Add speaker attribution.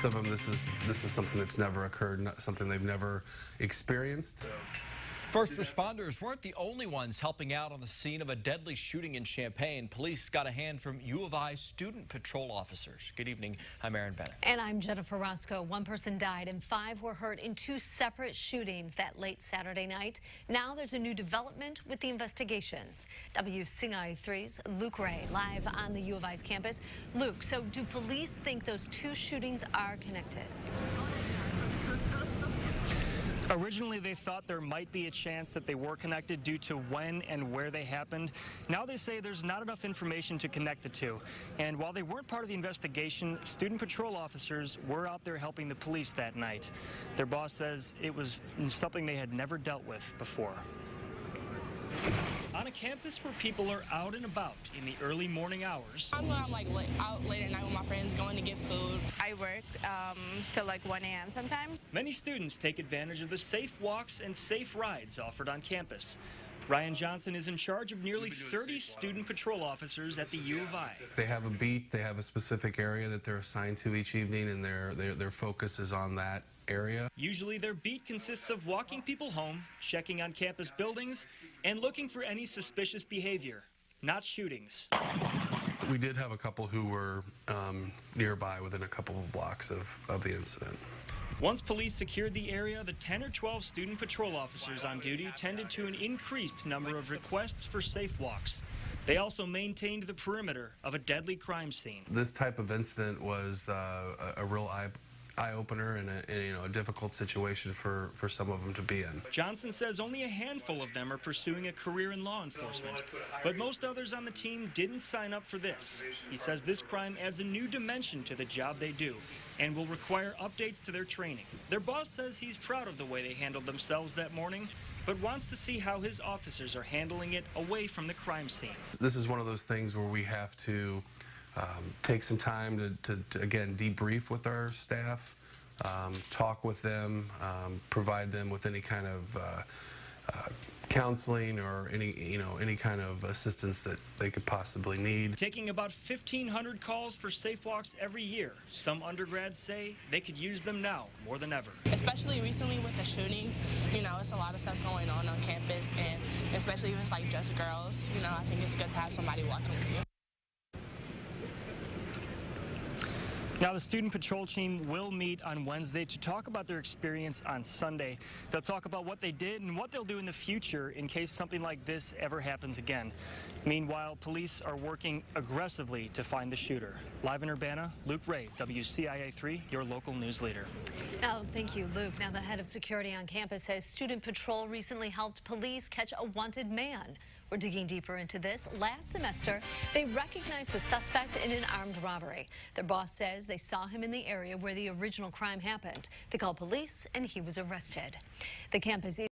Speaker 1: most of them, this is something that's never occurred, something they've never experienced.
Speaker 2: First responders weren't the only ones helping out on the scene of a deadly shooting in Champaign. Police got a hand from U of I student patrol officers. Good evening. I'm Aaron Bennett.
Speaker 3: And I'm Jennifer Roscoe. One person died and 5 were hurt in 2 separate shootings that late Saturday night. Now there's a new development with the investigations. WCIA3's Luke Ray live on the U of I's campus. Luke, so do police think those 2 shootings are connected?
Speaker 4: Originally, they thought there might be a chance that they were connected due to when and where they happened. Now they say there's not enough information to connect the 2. And while they weren't part of the investigation, student patrol officers were out there helping the police that night. Their boss says it was something they had never dealt with before. On a campus where people are out and about in the early morning hours.
Speaker 5: I'm out late at night with my friends going to get food. I work till like 1 a.m. sometime.
Speaker 4: Many students take advantage of the safe walks and safe rides offered on campus. Ryan Johnson is in charge of nearly 30 student patrol officers at the U of I.
Speaker 1: They have a beat, they have a specific area that they're assigned to each evening, and their focus is on that area.
Speaker 4: Usually their beat consists of walking people home, checking on campus buildings, and looking for any suspicious behavior, not shootings.
Speaker 1: We did have a couple who were nearby within a couple of blocks of the incident.
Speaker 4: Once police secured the area, the 10 or 12 student patrol officers on duty tended to an increased number of requests for safe walks. They also maintained the perimeter of a deadly crime scene.
Speaker 1: This type of incident was a real eye-opener and a difficult situation for some of them to be in.
Speaker 4: Johnson says only a handful of them are pursuing a career in law enforcement, but most others on the team didn't sign up for this. He says this crime adds a new dimension to the job they do and will require updates to their training. Their boss says he's proud of the way they handled themselves that morning, but wants to see how his officers are handling it away from the crime scene.
Speaker 1: This is one of those things where we have to take some time to again, debrief with our staff, talk with them, provide them with any kind of counseling or any kind of assistance that they could possibly need.
Speaker 4: Taking about 1,500 calls for safe walks every year. Some undergrads say they could use them now more than ever.
Speaker 5: Especially recently with the shooting, it's a lot of stuff going on campus, and especially if it's like just girls, I think it's good to have somebody walking with you.
Speaker 4: Now, the student patrol team will meet on Wednesday to talk about their experience on Sunday. They'll talk about what they did and what they'll do in the future in case something like this ever happens again. Meanwhile, police are working aggressively to find the shooter. Live in Urbana, Luke Ray, WCIA3, your local news leader.
Speaker 3: Oh, thank you, Luke. Now, the head of security on campus says student patrol recently helped police catch a wanted man. We're digging deeper into this. Last semester, they recognized the suspect in an armed robbery. Their boss says they saw him in the area where the original crime happened. They called police and he was arrested. The campus